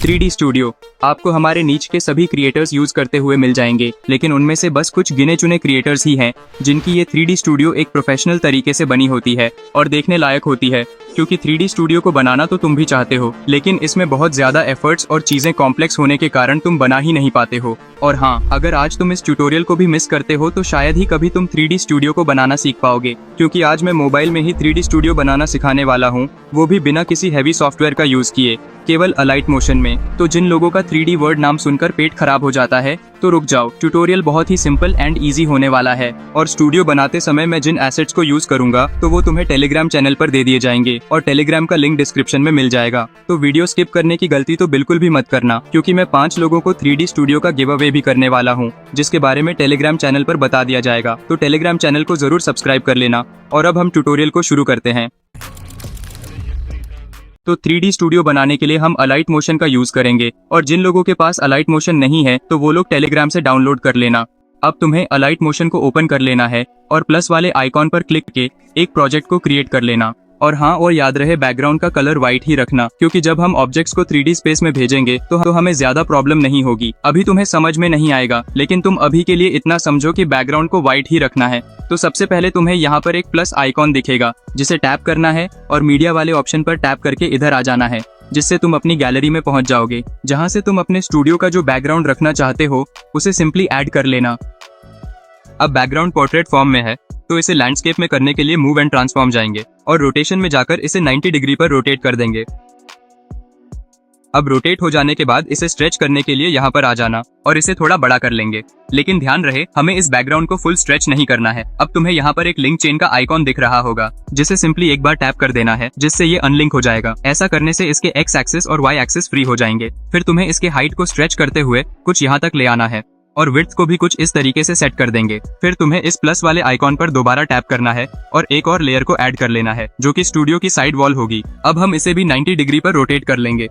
3D studio आपको हमारे नीच के सभी क्रिएटर्स यूज करते हुए मिल जाएंगे, लेकिन उनमें से बस कुछ गिने चुने क्रिएटर्स ही हैं जिनकी ये 3D स्टूडियो एक प्रोफेशनल तरीके से बनी होती है और देखने लायक होती है। क्योंकि 3D स्टूडियो को बनाना तो तुम भी चाहते हो, लेकिन इसमें बहुत ज्यादा एफर्ट्स और चीजें कॉम्प्लेक्स होने के कारण तुम बना ही नहीं पाते हो। और हाँ, अगर आज तुम इस ट्यूटोरियल को भी मिस करते हो तो शायद ही कभी तुम 3D स्टूडियो को बनाना सीख पाओगे, क्योंकि आज मैं मोबाइल में ही 3D स्टूडियो बनाना सिखाने वाला हूँ, वो भी बिना किसी हैवी सॉफ्टवेयर का यूज किए, केवल अलाइट मोशन में। तो जिन लोगों का 3D वर्ड नाम सुनकर पेट खराब हो जाता है तो रुक जाओ, ट्यूटोरियल बहुत ही सिंपल एंड इजी होने वाला है। और स्टूडियो बनाते समय मैं जिन एसेट्स को यूज करूंगा तो वो तुम्हें टेलीग्राम चैनल पर दे दिए जाएंगे और टेलीग्राम का लिंक डिस्क्रिप्शन में मिल जाएगा। तो वीडियो स्किप करने की गलती तो बिल्कुल भी मत करना, क्योंकि मैं 5 लोगों को 3D स्टूडियो का गिव अवे भी करने वाला हूँ, जिसके बारे में टेलीग्राम चैनल पर बता दिया जाएगा। तो टेलीग्राम चैनल को जरूर सब्सक्राइब कर लेना। और अब हम ट्यूटोरियल को शुरू करते हैं। तो 3D स्टूडियो बनाने के लिए हम अलाइट मोशन का यूज करेंगे, और जिन लोगों के पास अलाइट मोशन नहीं है तो वो लोग टेलीग्राम से डाउनलोड कर लेना। अब तुम्हें अलाइट मोशन को ओपन कर लेना है और प्लस वाले आइकॉन पर क्लिक करके एक प्रोजेक्ट को क्रिएट कर लेना। और हाँ, और याद रहे बैकग्राउंड का कलर व्हाइट ही रखना, क्योंकि जब हम ऑब्जेक्ट्स को 3D स्पेस में भेजेंगे तो हमें ज्यादा प्रॉब्लम नहीं होगी। अभी तुम्हें समझ में नहीं आएगा, लेकिन तुम अभी के लिए इतना समझो कि बैकग्राउंड को व्हाइट ही रखना है। तो सबसे पहले तुम्हें यहाँ पर एक प्लस आइकॉन दिखेगा, जिसे टैप करना है और मीडिया वाले ऑप्शन पर टैप करके इधर आ जाना है, जिससे तुम अपनी गैलरी में पहुंच जाओगे, जहाँ से तुम अपने स्टूडियो का जो बैकग्राउंड रखना चाहते हो उसे सिंपली ऐड कर लेना। अब बैकग्राउंड पोर्ट्रेट फॉर्म में है तो इसे लैंडस्केप में करने के लिए मूव एंड ट्रांसफॉर्म जाएंगे और रोटेशन में जाकर इसे 90 डिग्री पर रोटेट कर देंगे। अब रोटेट हो जाने के बाद इसे स्ट्रेच करने के लिए यहाँ पर आ जाना और इसे थोड़ा बड़ा कर लेंगे। लेकिन ध्यान रहे, हमें इस बैकग्राउंड को फुल स्ट्रेच नहीं करना है। अब तुम्हें यहाँ पर एक लिंक चेन का आइकॉन दिख रहा होगा, जिसे सिंपली एक बार टैप कर देना है, जिससे ये अनलिंक हो जाएगा। ऐसा करने से इसके एक्स एक्सिस और वाई एक्सिस फ्री हो जाएंगे। फिर तुम्हें इसके हाइट को स्ट्रेच करते हुए कुछ यहाँ तक ले आना है और विड्थ को भी कुछ इस तरीके से सेट कर देंगे। फिर तुम्हें इस प्लस वाले आइकॉन पर दोबारा टैप करना है और एक और लेयर को ऐड कर लेना है, जो कि स्टूडियो की साइड वॉल होगी। अब हम इसे भी 90 डिग्री पर रोटेट कर लेंगे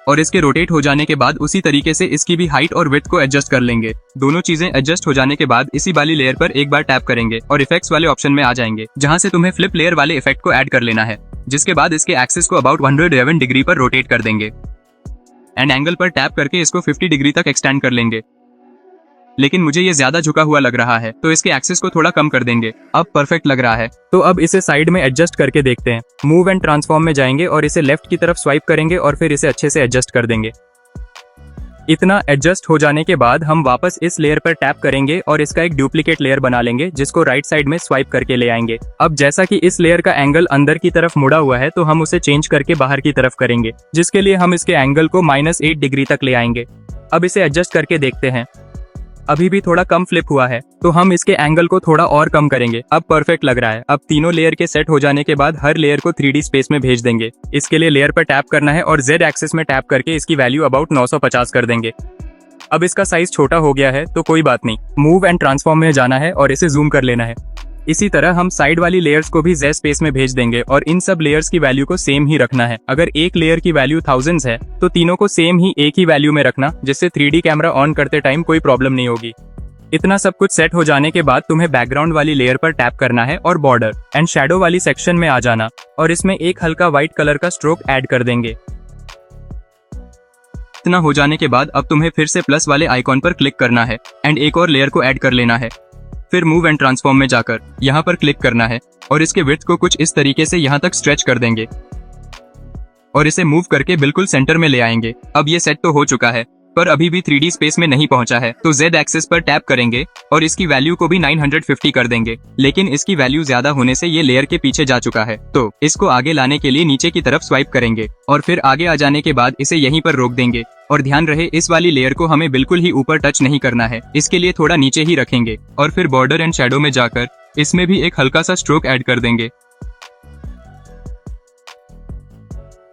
और इसके रोटेट हो जाने के बाद उसी तरीके से इसकी भी हाइट और विड्थ को एडजस्ट कर लेंगे। दोनों चीजें एडजस्ट हो जाने के बाद इसी वाली लेयर पर एक बार टैप करेंगे और इफेक्ट्स वाले ऑप्शन में आ जाएंगे, जहां से तुम्हें फ्लिप लेयर वाले इफेक्ट को ऐड कर लेना है। जिसके बाद इसके एक्सिस को अबाउट 111 डिग्री पर रोटेट कर देंगे एंड एंगल पर टैप करके इसको 50 डिग्री तक एक्सटेंड कर लेंगे। लेकिन मुझे ये ज्यादा झुका हुआ लग रहा है, तो इसके एक्सिस को थोड़ा कम कर देंगे। अब परफेक्ट लग रहा है। तो अब इसे साइड में एडजस्ट करके देखते हैं। मूव एंड ट्रांसफॉर्म में जाएंगे और इसे लेफ्ट की तरफ स्वाइप करेंगे और फिर इसे अच्छे से एडजस्ट कर देंगे। इतना एडजस्ट हो जाने के बाद हम वापस इस लेयर पर टैप करेंगे और इसका एक डुप्लीकेट लेयर बना लेंगे, जिसको राइट साइड में स्वाइप करके ले आएंगे। अब जैसा कि इस लेयर का एंगल अंदर की तरफ मुड़ा हुआ है, तो हम उसे चेंज करके बाहर की तरफ करेंगे, जिसके लिए हम इसके एंगल को -8 डिग्री तक ले आएंगे। अब इसे एडजस्ट करके देखते हैं। अभी भी थोड़ा कम फ्लिप हुआ है, तो हम इसके एंगल को थोड़ा और कम करेंगे। अब परफेक्ट लग रहा है। अब तीनों लेयर के सेट हो जाने के बाद हर लेयर को 3D स्पेस में भेज देंगे। इसके लिए लेयर पर टैप करना है और Z एक्सिस में टैप करके इसकी वैल्यू अबाउट 950 कर देंगे। अब इसका साइज छोटा हो गया है, तो कोई बात नहीं, मूव एंड ट्रांसफॉर्म में जाना है और इसे जूम कर लेना है। इसी तरह हम साइड वाली लेयर्स को भी Z स्पेस में भेज देंगे और इन सब लेयर्स की वैल्यू को सेम ही रखना है। अगर एक लेयर की वैल्यू थाउजेंड्स है तो तीनों को सेम ही एक ही वैल्यू में रखना, जिससे 3D कैमरा ऑन करते टाइम कोई प्रॉब्लम नहीं होगी। इतना सब कुछ सेट हो जाने के बाद तुम्हें बैकग्राउंड वाली लेयर पर टैप करना है और बॉर्डर एंड शैडो वाली सेक्शन में आ जाना और इसमें एक हल्का व्हाइट कलर का स्ट्रोक ऐड कर देंगे। इतना हो जाने के बाद अब तुम्हें फिर से प्लस वाले आइकॉन पर क्लिक करना है एंड एक और लेयर को ऐड कर लेना है। फिर मूव एंड ट्रांसफॉर्म में जाकर यहाँ पर क्लिक करना है और इसके विड्थ को कुछ इस तरीके से यहाँ तक स्ट्रेच कर देंगे और इसे मूव करके बिल्कुल सेंटर में ले आएंगे। अब ये सेट तो हो चुका है, पर अभी भी 3D स्पेस में नहीं पहुंचा है, तो Z एक्सिस पर टैप करेंगे और इसकी वैल्यू को भी 950 कर देंगे। लेकिन इसकी वैल्यू ज्यादा होने से ये लेयर के पीछे जा चुका है, तो इसको आगे लाने के लिए नीचे की तरफ स्वाइप करेंगे और फिर आगे आ जाने के बाद इसे यहीं पर रोक देंगे। और ध्यान रहे, इस वाली लेयर को हमें बिल्कुल ही ऊपर टच नहीं करना है, इसके लिए थोड़ा नीचे ही रखेंगे और फिर बॉर्डर एंड शैडो में जाकर इसमें भी एक हल्का सा स्ट्रोक ऐड कर देंगे।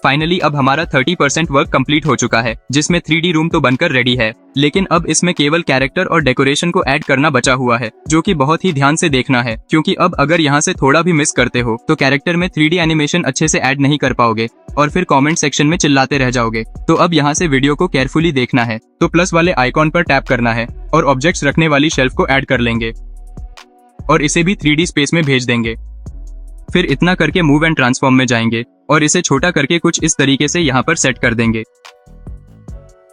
फाइनली अब हमारा 30% वर्क कंप्लीट हो चुका है, जिसमें 3D रूम तो बनकर रेडी है, लेकिन अब इसमें केवल कैरेक्टर और डेकोरेशन को ऐड करना बचा हुआ है, जो कि बहुत ही ध्यान से देखना है, क्योंकि अब अगर यहाँ से थोड़ा भी मिस करते हो तो कैरेक्टर में 3D एनिमेशन अच्छे से ऐड नहीं कर पाओगे और फिर कमेंट सेक्शन में चिल्लाते रह जाओगे। तो अब यहाँ से वीडियो को केयरफुली देखना है। तो प्लस वाले आइकॉन पर टैप करना है और ऑब्जेक्ट्स रखने वाली शेल्फ को ऐड कर लेंगे और इसे भी 3D स्पेस में भेज देंगे। फिर इतना करके मूव एंड ट्रांसफॉर्म में जाएंगे और इसे छोटा करके कुछ इस तरीके से यहाँ पर सेट कर देंगे।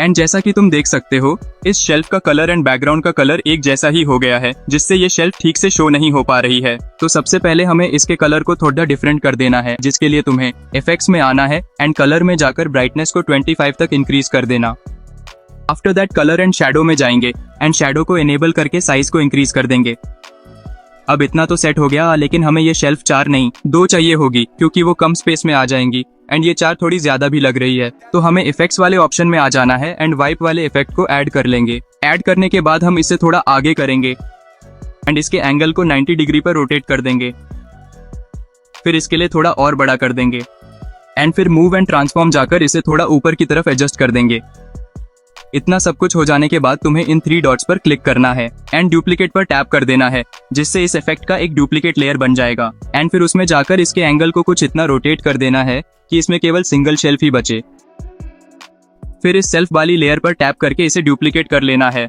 एंड जैसा कि तुम देख सकते हो, इस शेल्फ का कलर एंड बैकग्राउंड का कलर एक जैसा ही हो गया है, जिससे ये शेल्फ ठीक से शो नहीं हो पा रही है। तो सबसे पहले हमें इसके कलर को थोड़ा डिफरेंट कर देना है, जिसके लिए तुम्हें इफेक्ट्स में आना है एंड कलर में जाकर ब्राइटनेस को 25 तक इंक्रीज कर देना। After that colour and shadow में जाएंगे एंड शैडो को इनेबल करके साइज को इंक्रीज कर देंगे। अब इतना तो सेट हो गया, लेकिन हमें ये शेल्फ 4 नहीं 2 चाहिए होगी, क्योंकि वो कम स्पेस में आ जाएंगी एंड ये 4 थोड़ी ज्यादा भी लग रही है। तो हमें इफेक्ट्स वाले ऑप्शन में आ जाना है एंड वाइप वाले इफेक्ट को ऐड कर लेंगे। ऐड करने के बाद हम इसे थोड़ा आगे करेंगे एंड इसके एंगल को 90 डिग्री पर रोटेट कर देंगे। फिर इसके लिए थोड़ा और बड़ा कर देंगे एंड फिर मूव एंड ट्रांसफॉर्म जाकर इसे थोड़ा ऊपर की तरफ एडजस्ट कर देंगे। इतना सब कुछ हो जाने के बाद तुम्हें इन 3 डॉट्स पर क्लिक करना है एंड डुप्लीकेट पर टैप कर देना है, जिससे इस इफेक्ट का एक डुप्लीकेट लेयर बन जाएगा। एंड फिर उसमें जाकर इसके एंगल को कुछ इतना रोटेट कर देना है कि इसमें केवल सिंगल शेल्फ ही बचे। फिर इस सेल्फ वाली लेयर पर टैप करके इसे डुप्लीकेट कर लेना है।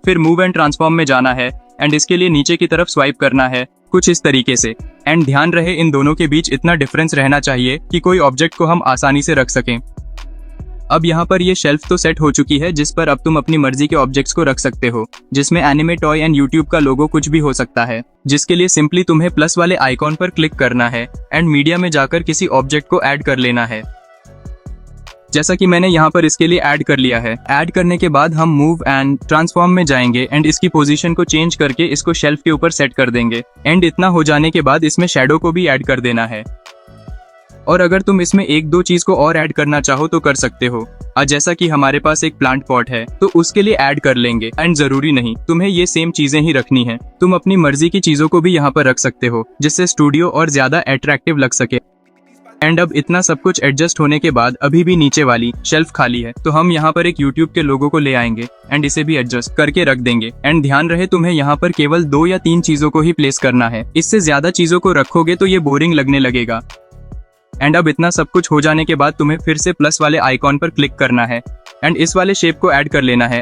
फिर मूव एंड ट्रांसफॉर्म में जाना है एंड इसके लिए नीचे की तरफ स्वाइप करना है कुछ इस तरीके से। एंड ध्यान रहे, इन दोनों के बीच इतना डिफरेंस रहना चाहिए कि कोई ऑब्जेक्ट को हम आसानी से रख सकें। अब यहाँ पर ये शेल्फ तो सेट हो चुकी है, जिस पर अब तुम अपनी मर्जी के ऑब्जेक्ट्स को रख सकते हो, जिसमें एनिमे टॉय एंड यूट्यूब का लोगो कुछ भी हो सकता है। जिसके लिए सिंपली तुम्हें प्लस वाले आइकॉन पर क्लिक करना है एंड मीडिया में जाकर किसी ऑब्जेक्ट को ऐड कर लेना है, जैसा कि मैंने यहाँ पर इसके लिए ऐड कर लिया है। ऐड करने के बाद हम मूव एंड ट्रांसफॉर्म में जाएंगे एंड इसकी पोजीशन को चेंज करके इसको शेल्फ के ऊपर सेट कर देंगे। एंड इतना हो जाने के बाद इसमें शैडो को भी ऐड कर देना है, और अगर तुम इसमें 1-2 चीज को और ऐड करना चाहो तो कर सकते हो। जैसा कि हमारे पास एक प्लांट पॉट है तो उसके लिए ऐड कर लेंगे। एंड जरूरी नहीं तुम्हें ये सेम चीजें ही रखनी है, तुम अपनी मर्जी की चीजों को भी यहाँ पर रख सकते हो, जिससे स्टूडियो और ज्यादा अट्रैक्टिव लग सके। एंड अब इतना सब कुछ एडजस्ट होने के बाद अभी भी नीचे वाली शेल्फ खाली है, तो हम यहाँ पर एक YouTube के लोगो को ले आएंगे एंड इसे भी एडजस्ट करके रख देंगे। एंड ध्यान रहे, तुम्हें यहाँ पर केवल 2 या 3 चीजों को ही प्लेस करना है, इससे ज्यादा चीजों को रखोगे तो ये बोरिंग लगने लगेगा। एंड अब इतना सब कुछ हो जाने के बाद तुम्हें फिर से प्लस वाले आइकॉन पर क्लिक करना है एंड इस वाले शेप को ऐड कर लेना है।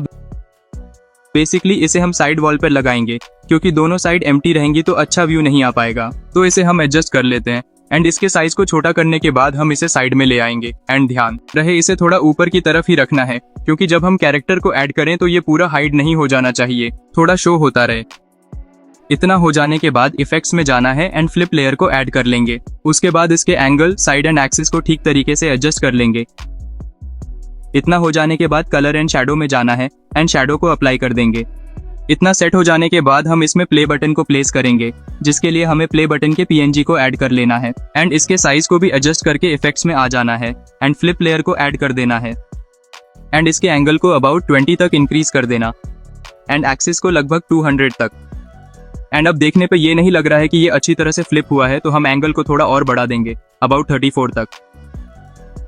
बेसिकली इसे हम साइड वॉल पर लगाएंगे, क्योंकि दोनों साइड एम्प्टी रहेंगी तो अच्छा व्यू नहीं आ पाएगा। तो इसे हम एडजस्ट कर लेते हैं एंड इसके साइज को छोटा करने के बाद हम इसे साइड में ले आएंगे। एंड ध्यान रहे, इसे थोड़ा ऊपर की तरफ ही रखना है, क्योंकि जब हम कैरेक्टर को ऐड करें तो ये पूरा हाइड नहीं हो जाना चाहिए, थोड़ा शो होता रहे। इतना हो जाने के बाद इफेक्ट्स में जाना है एंड फ्लिप लेयर को ऐड कर लेंगे। उसके बाद इसके एंगल, साइड एंड एक्सिस को ठीक तरीके से एडजस्ट कर लेंगे। इतना हो जाने के बाद कलर एंड शैडो में जाना है एंड शैडो को अप्लाई कर देंगे। इतना सेट हो जाने के बाद हम इसमें प्ले बटन को प्लेस करेंगे, जिसके लिए हमें प्ले बटन के PNG को ऐड कर लेना है एंड इसके साइज को भी एडजस्ट करके इफेक्ट्स में आ जाना है एंड फ्लिप लेयर को ऐड कर देना है एंड इसके एंगल को अबाउट 20 तक इंक्रीज कर देना एंड एक्सिस को लगभग 200 तक। एंड अब देखने पे ये नहीं लग रहा है कि ये अच्छी तरह से फ्लिप हुआ है, तो हम एंगल को थोड़ा और बढ़ा देंगे अबाउट 34 तक।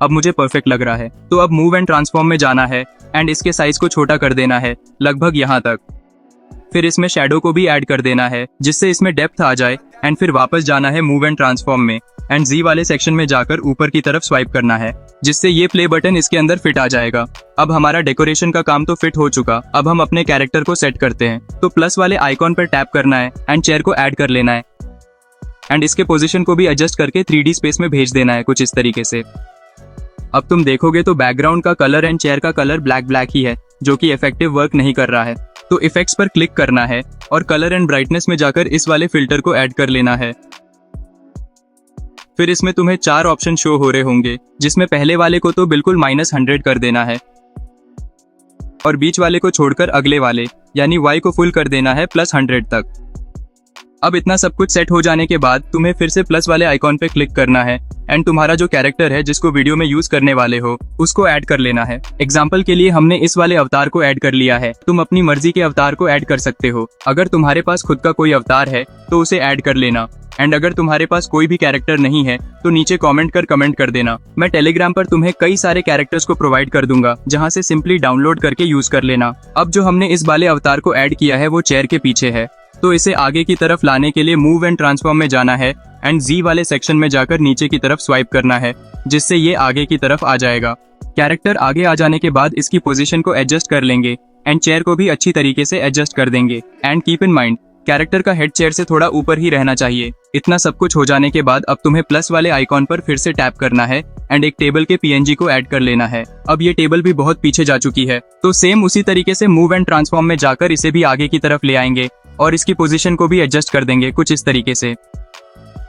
अब मुझे परफेक्ट लग रहा है। तो अब मूव एंड ट्रांसफॉर्म में जाना है एंड इसके साइज को छोटा कर देना है लगभग यहाँ तक। फिर इसमें शैडो को भी ऐड कर देना है, जिससे इसमें डेप्थ आ जाए। एंड फिर वापस जाना है मूव एंड ट्रांसफॉर्म में एंड Z वाले सेक्शन में जाकर ऊपर की तरफ स्वाइप करना है, जिससे ये प्ले बटन इसके अंदर फिट आ जाएगा। अब हमारा डेकोरेशन का काम तो फिट हो चुका, अब हम अपने कैरेक्टर को सेट करते हैं। तो प्लस वाले आइकॉन पर टैप करना है एंड चेयर को ऐड कर लेना है एंड इसके पोजीशन को भी एडजस्ट करके 3D स्पेस में भेज देना है कुछ इस तरीके से। अब तुम देखोगे तो बैकग्राउंड का कलर एंड चेयर का कलर ब्लैक ही है, जो कि इफेक्टिव वर्क नहीं कर रहा है। तो इफेक्ट्स पर क्लिक करना है और कलर एंड ब्राइटनेस में जाकर इस वाले फिल्टर को ऐड कर लेना है। फिर इसमें तुम्हें 4 ऑप्शन शो हो रहे होंगे, जिसमें पहले वाले को तो बिल्कुल -100 कर देना है और बीच वाले को छोड़कर अगले वाले यानी Y को फुल कर देना है +100 तक। अब इतना सब कुछ सेट हो जाने के बाद तुम्हें फिर से प्लस वाले आइकॉन पे क्लिक करना है एंड तुम्हारा जो कैरेक्टर है जिसको वीडियो में यूज करने वाले हो उसको ऐड कर लेना है। एग्जाम्पल के लिए हमने इस वाले अवतार को ऐड कर लिया है, तुम अपनी मर्जी के अवतार को ऐड कर सकते हो। अगर तुम्हारे पास खुद का कोई अवतार है तो उसे ऐड कर लेना एंड अगर तुम्हारे पास कोई भी कैरेक्टर नहीं है तो नीचे कमेंट कर देना। मैं टेलीग्राम पर तुम्हें कई सारे कैरेक्टर्स को प्रोवाइड कर दूंगा, जहां से सिंपली डाउनलोड करके यूज कर लेना। अब जो हमने इस वाले अवतार को ऐड किया है वो चेयर के पीछे है, तो इसे आगे की तरफ लाने के लिए मूव एंड ट्रांसफॉर्म में जाना है एंड Z वाले सेक्शन में जाकर नीचे की तरफ स्वाइप करना है, जिससे ये आगे की तरफ आ जाएगा। कैरेक्टर आगे आ जाने के बाद इसकी पोजीशन को एडजस्ट कर लेंगे एंड चेयर को भी अच्छी तरीके से एडजस्ट कर देंगे। And keep in mind character का हेड चेयर से थोड़ा ऊपर ही रहना चाहिए। इतना सब कुछ हो जाने के बाद अब तुम्हें प्लस वाले आइकॉन पर फिर से टैप करना है एंड एक टेबल के पीएनजी को ऐड कर लेना है। अब ये टेबल भी बहुत पीछे जा चुकी है, तो सेम उसी तरीके से मूव एंड ट्रांसफॉर्म में जाकर इसे भी आगे की तरफ ले आएंगे और इसकी पोजीशन को भी एडजस्ट कर देंगे कुछ इस तरीके से।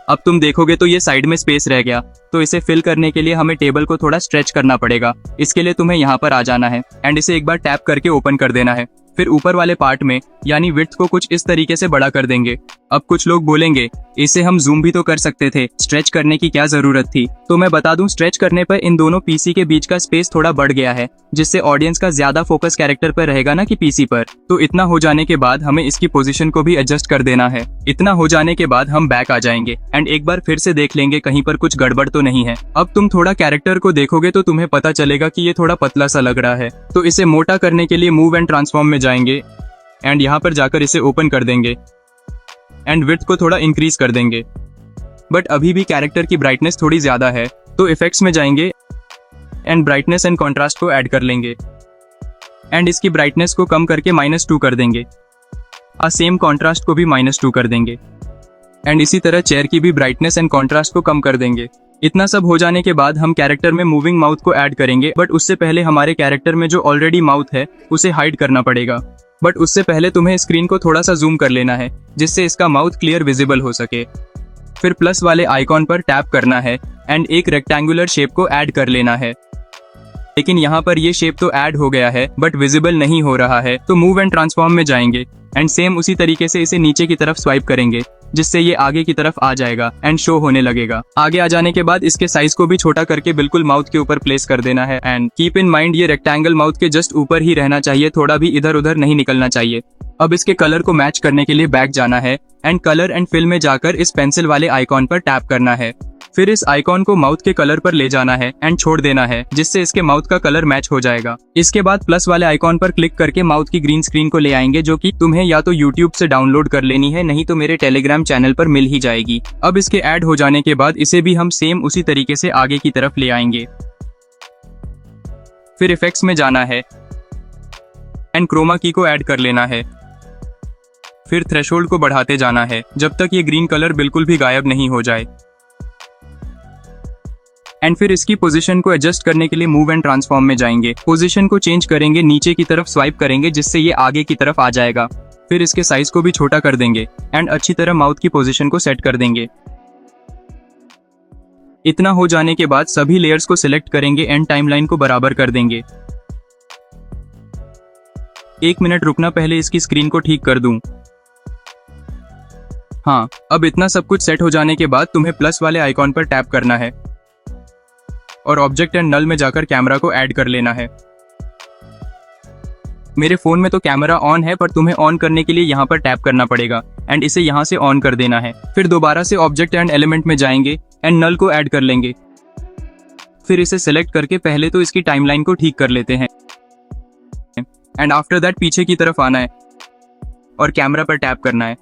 अब तुम देखोगे तो ये साइड में स्पेस रह गया, तो इसे फिल करने के लिए हमें टेबल को थोड़ा स्ट्रेच करना पड़ेगा। इसके लिए तुम्हें यहाँ पर आ जाना है एंड इसे एक बार टैप करके ओपन कर देना है। फिर ऊपर वाले पार्ट में यानी विड्थ को कुछ इस तरीके से बड़ा कर देंगे। अब कुछ लोग बोलेंगे इसे हम जूम भी तो कर सकते थे, स्ट्रेच करने की क्या जरूरत थी। तो मैं बता दूं, स्ट्रेच करने पर इन दोनों पीसी के बीच का स्पेस थोड़ा बढ़ गया है, जिससे ऑडियंस का ज्यादा फोकस कैरेक्टर पर रहेगा ना कि पीसी पर। तो इतना हो जाने के बाद हमें इसकी पोजीशन को भी एडजस्ट कर देना है। इतना हो जाने के बाद हम बैक आ जाएंगे एंड एक बार फिर से देख लेंगे कहीं पर कुछ गड़बड़ तो नहीं है। अब तुम थोड़ा कैरेक्टर को देखोगे तो तुम्हें पता चलेगा कि ये थोड़ा पतला सा लग रहा है, तो इसे मोटा करने के लिए मूव एंड ट्रांसफॉर्म में जाएंगे एंड यहाँ पर जाकर इसे ओपन कर देंगे एंड विड्थ को थोड़ा इंक्रीज कर देंगे। बट अभी भी कैरेक्टर की ब्राइटनेस थोड़ी ज्यादा है, तो इफेक्ट्स में जाएंगे एंड ब्राइटनेस एंड कॉन्ट्रास्ट को ऐड कर लेंगे एंड इसकी ब्राइटनेस को कम करके -2 कर देंगे। सेम कॉन्ट्रास्ट को भी -2 कर देंगे एंड इसी तरह चेयर की भी ब्राइटनेस एंड कॉन्ट्रास्ट को कम कर देंगे। इतना सब हो जाने के बाद हम कैरेक्टर में मूविंग माउथ को ऐड करेंगे, बट उससे पहले हमारे कैरेक्टर में जो ऑलरेडी माउथ है उसे हाइड करना पड़ेगा। बट उससे पहले तुम्हें स्क्रीन को थोड़ा सा जूम कर लेना है, जिससे इसका माउथ क्लियर विजिबल हो सके। फिर प्लस वाले आइकॉन पर टैप करना है एंड एक रेक्टेंगुलर शेप को ऐड कर लेना है। लेकिन यहाँ पर ये शेप तो ऐड हो गया है बट विजिबल नहीं हो रहा है, तो मूव एंड ट्रांसफॉर्म में जाएंगे एंड सेम उसी तरीके से इसे नीचे की तरफ स्वाइप करेंगे, जिससे ये आगे की तरफ आ जाएगा एंड शो होने लगेगा। आगे आ जाने के बाद इसके साइज को भी छोटा करके बिल्कुल माउथ के ऊपर प्लेस कर देना है एंड कीप इन माइंड ये रेक्टेंगल माउथ के जस्ट ऊपर ही रहना चाहिए, थोड़ा भी इधर उधर नहीं निकलना चाहिए। अब इसके कलर को मैच करने के लिए बैक जाना है एंड कलर एंड फिल में जाकर इस पेंसिल वाले आइकॉन पर टैप करना है। फिर इस आइकॉन को माउथ के कलर पर ले जाना है एंड छोड़ देना है, जिससे इसके माउथ का कलर मैच हो जाएगा। इसके बाद प्लस वाले आइकॉन पर क्लिक करके माउथ की ग्रीन स्क्रीन को ले आएंगे, जो कि तुम्हें या तो YouTube से डाउनलोड कर लेनी है, नहीं तो मेरे टेलीग्राम चैनल पर मिल ही जाएगी। अब इसके ऐड हो जाने के बाद इसे भी हम सेम उसी तरीके से आगे की तरफ ले आएंगे। फिर इफेक्ट्स में जाना है एंड क्रोमा की को ऐड कर लेना है। फिर थ्रेशोल्ड को बढ़ाते जाना है जब तक ये ग्रीन कलर बिल्कुल भी गायब नहीं हो जाए एंड फिर इसकी पोजीशन को एडजस्ट करने के लिए मूव एंड ट्रांसफॉर्म में जाएंगे। पोजीशन को चेंज करेंगे, नीचे की तरफ स्वाइप करेंगे, जिससे ये आगे की तरफ आ जाएगा। फिर इसके साइज को भी छोटा कर देंगे एंड अच्छी तरह माउथ की पोजीशन को सेट कर देंगे। इतना हो जाने के बाद सभी लेयर्स को सिलेक्ट करेंगे एंड टाइमलाइन को बराबर कर देंगे। 1 मिनट रुकना, पहले इसकी स्क्रीन को ठीक कर दूं। हाँ, अब इतना सब कुछ सेट हो जाने के बाद तुम्हें प्लस वाले आइकॉन पर टैप करना है और ऑब्जेक्ट एंड नल में जाकर कैमरा को ऐड कर लेना है। मेरे फोन में तो कैमरा ऑन है, पर तुम्हें ऑन करने के लिए यहाँ पर टैप करना पड़ेगा एंड इसे यहाँ से ऑन कर देना है। फिर दोबारा से ऑब्जेक्ट एंड एलिमेंट में जाएंगे एंड नल को ऐड कर लेंगे। फिर इसे सिलेक्ट करके पहले तो इसकी टाइमलाइन को ठीक कर लेते हैं एंड आफ्टर दैट पीछे की तरफ आना है और कैमरा पर टैप करना है।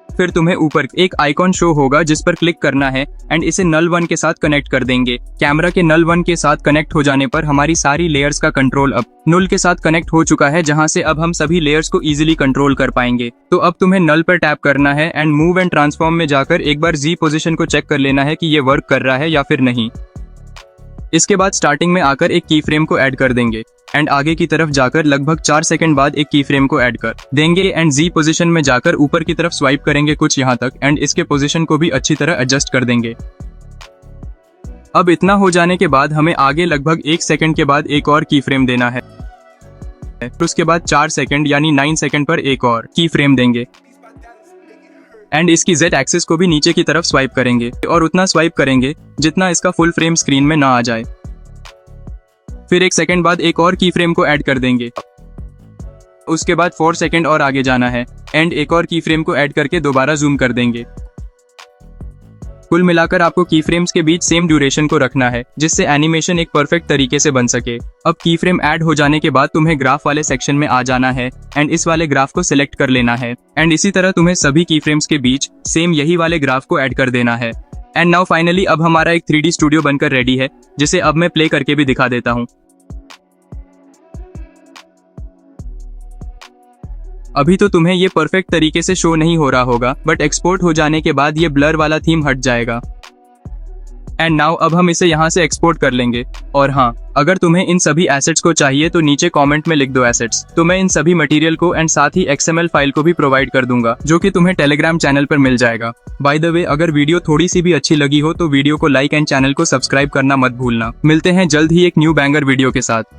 फिर तुम्हें ऊपर एक आइकॉन शो होगा जिस पर क्लिक करना है एंड इसे नल 1 के साथ कनेक्ट कर देंगे। कैमरा के नल 1 के साथ कनेक्ट हो जाने पर हमारी सारी लेयर्स का कंट्रोल अब null के साथ कनेक्ट हो चुका है, जहां से अब हम सभी लेयर्स को इजीली कंट्रोल कर पाएंगे। तो अब तुम्हें नल पर टैप करना है एंड मूव एंड ट्रांसफॉर्म में जाकर एक बार जी पोजीशन को चेक कर लेना है कि ये वर्क कर रहा है या फिर नहीं। इसके बाद स्टार्टिंग में आकर एक की फ्रेम को ऐड कर देंगे एंड आगे की तरफ जाकर लगभग 4 सेकंड बाद एक की फ्रेम को ऐड कर देंगे एंड जी पोजीशन में जाकर ऊपर की तरफ स्वाइप करेंगे कुछ यहाँ तक एंड इसके पोजीशन को भी अच्छी तरह एडजस्ट कर देंगे। अब इतना हो जाने के बाद हमें आगे लगभग 1 सेकंड के बाद एक और की फ्रेम देना है। उसके बाद 4 सेकंड यानी 9 सेकंड पर एक और की फ्रेम देंगे एंड इसकी Z एक्सिस को भी नीचे की तरफ स्वाइप करेंगे और उतना स्वाइप करेंगे जितना इसका फुल फ्रेम स्क्रीन में ना आ जाए। फिर 1 सेकंड बाद एक और की फ्रेम को ऐड कर देंगे। उसके बाद 4 सेकंड और आगे जाना है एंड एक और की फ्रेम को ऐड करके दोबारा जूम कर देंगे। कुल मिलाकर आपको की फ्रेम्स के बीच सेम ड्यूरेशन को रखना है, जिससे एनिमेशन एक परफेक्ट तरीके से बन सके। अब की फ्रेम ऐड हो जाने के बाद तुम्हें ग्राफ वाले सेक्शन में आ जाना है एंड इस वाले ग्राफ को सिलेक्ट कर लेना है एंड इसी तरह तुम्हें सभी की फ्रेम्स के बीच सेम यही वाले ग्राफ को ऐड कर देना है। एंड नाउ फाइनली अब हमारा एक 3D स्टूडियो बनकर रेडी है, जिसे अब मैं प्ले करके भी दिखा देता हूँ। अभी तो तुम्हें ये परफेक्ट तरीके से शो नहीं हो रहा होगा, बट एक्सपोर्ट हो जाने के बाद ये ब्लर वाला थीम हट जाएगा। एंड नाउ अब हम इसे यहाँ से एक्सपोर्ट कर लेंगे। और हाँ, अगर तुम्हें इन सभी एसेट्स को चाहिए तो नीचे कमेंट में लिख दो एसेट्स, तो मैं इन सभी मटेरियल को एंड साथ ही XML फाइल को भी प्रोवाइड कर दूंगा, जो कि तुम्हें टेलीग्राम चैनल पर मिल जाएगा। बाय द वे, अगर वीडियो थोड़ी सी भी अच्छी लगी हो तो वीडियो को लाइक एंड चैनल को सब्सक्राइब करना मत भूलना। मिलते हैं जल्द ही एक न्यू बैंगर वीडियो के साथ।